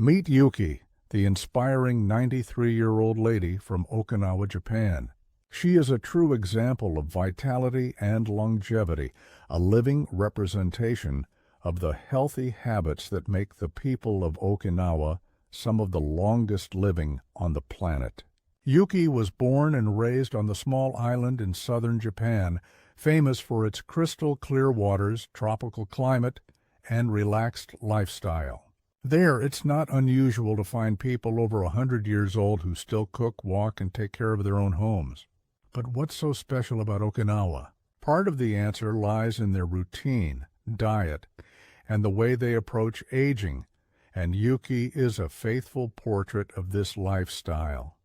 Meet Yuki, the inspiring 93-year-old lady from Okinawa, Japan. She is a true example of vitality and longevity, a living representation of the healthy habits that make the people of Okinawa some of the longest living on the planet. Yuki was born and raised on the small island in southern Japan, famous for its crystal clear waters, tropical climate, and relaxed lifestyle. There, it's not unusual to find people over 100 years old who still cook, walk, and take care of their own homes. But what's so special about Okinawa? Part of the answer lies in their routine, diet, and the way they approach aging, and Yuki is a faithful portrait of this lifestyle.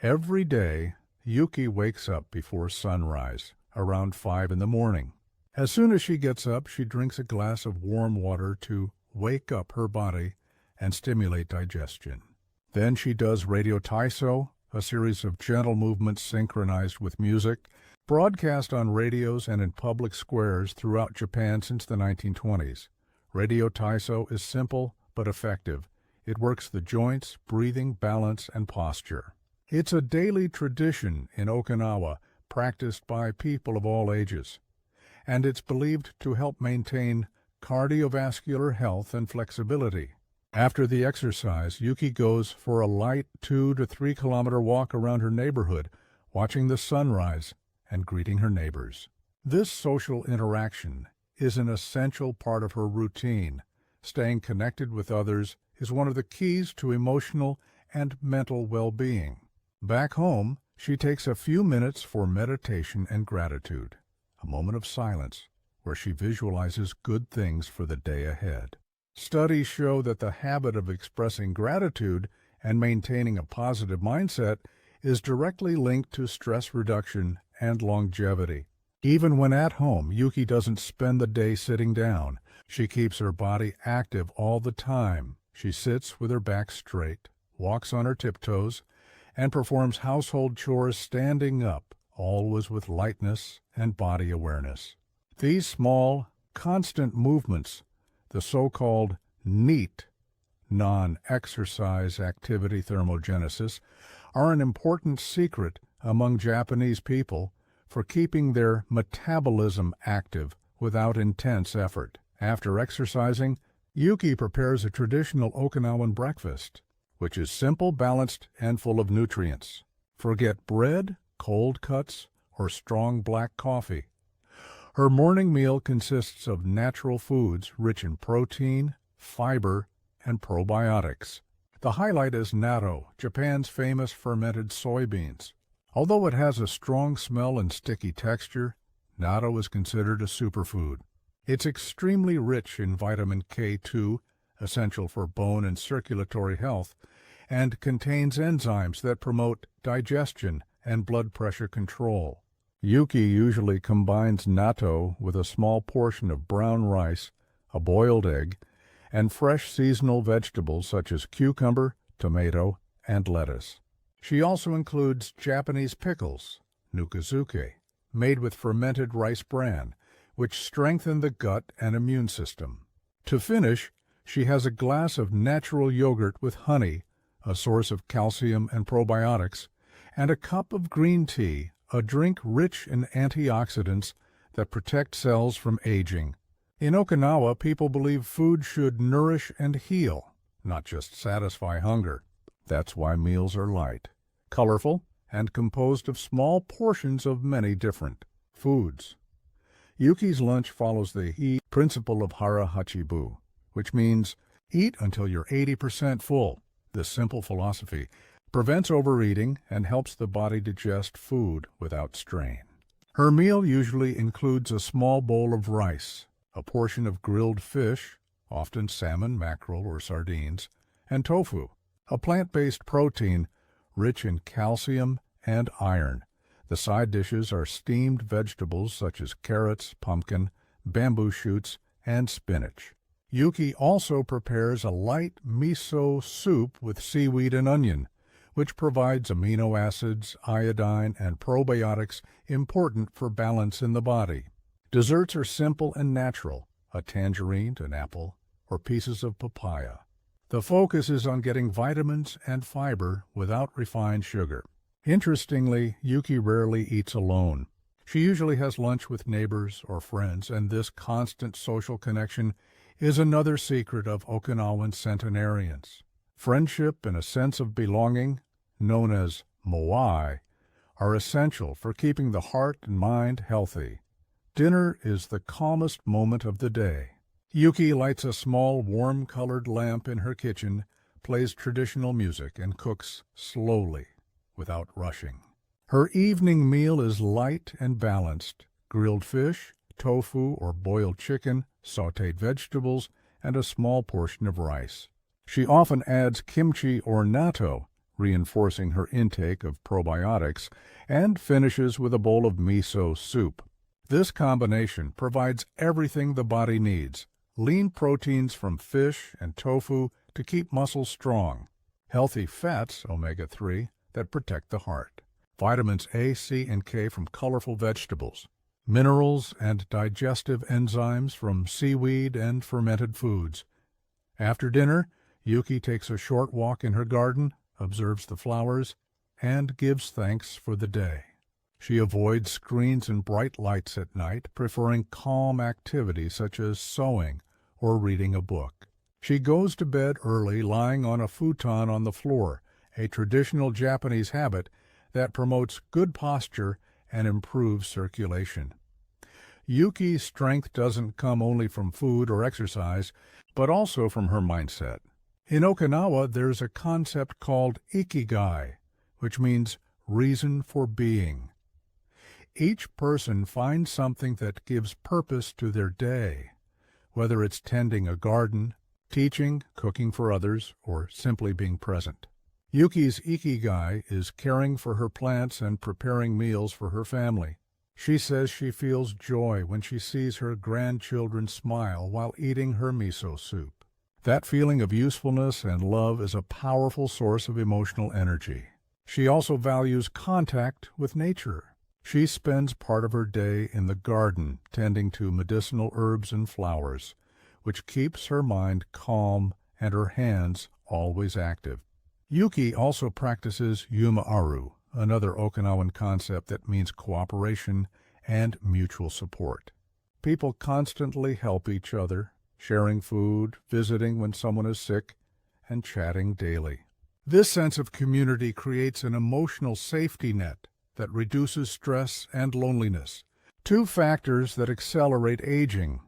Every day, Yuki wakes up before sunrise, around 5 in the morning. As soon as she gets up, she drinks a glass of warm water to wake up her body and stimulate digestion. Then she does radio taiso, a series of gentle movements synchronized with music, broadcast on radios and in public squares throughout Japan since the 1920s. Radio taiso is simple but effective. It works the joints, breathing, balance, and posture. It's a daily tradition in Okinawa, practiced by people of all ages, and it's believed to help maintain cardiovascular health and flexibility. After the exercise, Yuki goes for a light 2 to 3 kilometer walk around her neighborhood, watching the sunrise and greeting her neighbors. This social interaction is an essential part of her routine. Staying connected with others is one of the keys to emotional and mental well-being. Back home, she takes a few minutes for meditation and gratitude, a moment of silence where she visualizes good things for the day ahead. Studies show that the habit of expressing gratitude and maintaining a positive mindset is directly linked to stress reduction and longevity. Even when at home, Yuki doesn't spend the day sitting down. She keeps her body active all the time. She sits with her back straight, walks on her tiptoes, and performs household chores standing up, always with lightness and body awareness. These small, constant movements, the so-called NEAT, non-exercise activity thermogenesis, are an important secret among Japanese people for keeping their metabolism active without intense effort. After exercising, Yuki prepares a traditional Okinawan breakfast, which is simple, balanced, and full of nutrients. Forget bread, cold cuts, or strong black coffee. Her morning meal consists of natural foods rich in protein, fiber, and probiotics. The highlight is natto, Japan's famous fermented soybeans. Although it has a strong smell and sticky texture, natto is considered a superfood. It's extremely rich in vitamin K2, essential for bone and circulatory health, and contains enzymes that promote digestion and blood pressure control. Yuki usually combines natto with a small portion of brown rice, a boiled egg, and fresh seasonal vegetables such as cucumber, tomato, and lettuce. She also includes Japanese pickles, nukazuke, made with fermented rice bran, which strengthen the gut and immune system. To finish, she has a glass of natural yogurt with honey, a source of calcium and probiotics, and a cup of green tea, a drink rich in antioxidants that protect cells from aging. In Okinawa, people believe food should nourish and heal, not just satisfy hunger. That's why meals are light, colorful, and composed of small portions of many different foods. Yuki's lunch follows the eat principle of hara hachibu, which means eat until you're 80% full. This simple philosophy prevents overeating and helps the body digest food without strain. Her meal usually includes a small bowl of rice, a portion of grilled fish, often salmon, mackerel, or sardines, and tofu, a plant-based protein rich in calcium and iron. The side dishes are steamed vegetables such as carrots, pumpkin, bamboo shoots, and spinach. Yuki also prepares a light miso soup with seaweed and onion, which provides amino acids, iodine, and probiotics important for balance in the body. Desserts are simple and natural, a tangerine, an apple, or pieces of papaya. The focus is on getting vitamins and fiber without refined sugar. Interestingly, Yuki rarely eats alone. She usually has lunch with neighbors or friends, and this constant social connection is another secret of Okinawan centenarians. Friendship and a sense of belonging, known as moai, are essential for keeping the heart and mind healthy. Dinner is the calmest moment of the day. Yuki lights a small warm-colored lamp in her kitchen, plays traditional music, and cooks slowly, without rushing. Her evening meal is light and balanced: grilled fish, tofu or boiled chicken, sautéed vegetables, and a small portion of rice. She often adds kimchi or natto, reinforcing her intake of probiotics, and finishes with a bowl of miso soup. This combination provides everything the body needs: lean proteins from fish and tofu to keep muscles strong, healthy fats, omega-3, that protect the heart, vitamins A, C, and K from colorful vegetables, minerals and digestive enzymes from seaweed and fermented foods. After dinner, Yuki takes a short walk in her garden, observes the flowers, and gives thanks for the day. She avoids screens and bright lights at night, preferring calm activities such as sewing or reading a book. She goes to bed early, lying on a futon on the floor, a traditional Japanese habit that promotes good posture and improves circulation. Yuki's strength doesn't come only from food or exercise, but also from her mindset. In Okinawa, there's a concept called ikigai, which means reason for being. Each person finds something that gives purpose to their day, whether it's tending a garden, teaching, cooking for others, or simply being present. Yuki's ikigai is caring for her plants and preparing meals for her family. She says she feels joy when she sees her grandchildren smile while eating her miso soup. That feeling of usefulness and love is a powerful source of emotional energy. She also values contact with nature. She spends part of her day in the garden tending to medicinal herbs and flowers, which keeps her mind calm and her hands always active. Yuki also practices yuimaaru, another Okinawan concept that means cooperation and mutual support. People constantly help each other, sharing food, visiting when someone is sick, and chatting daily. This sense of community creates an emotional safety net that reduces stress and loneliness, two factors that accelerate aging.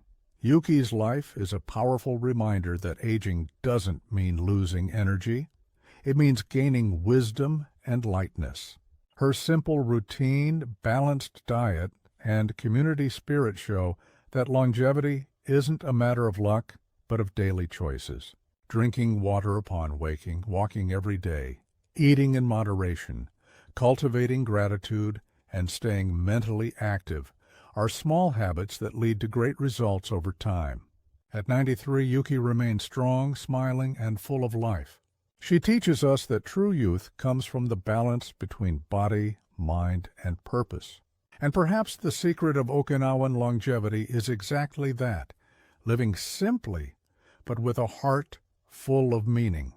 Yuki's life is a powerful reminder that aging doesn't mean losing energy. It means gaining wisdom and lightness. Her simple routine, balanced diet, and community spirit show that longevity isn't a matter of luck, but of daily choices. Drinking water upon waking, walking every day, eating in moderation, cultivating gratitude, and staying mentally active are small habits that lead to great results over time. At 93, Yuki remains strong, smiling, and full of life. She teaches us that true youth comes from the balance between body, mind, and purpose. And perhaps the secret of Okinawan longevity is exactly that: living simply, but with a heart full of meaning.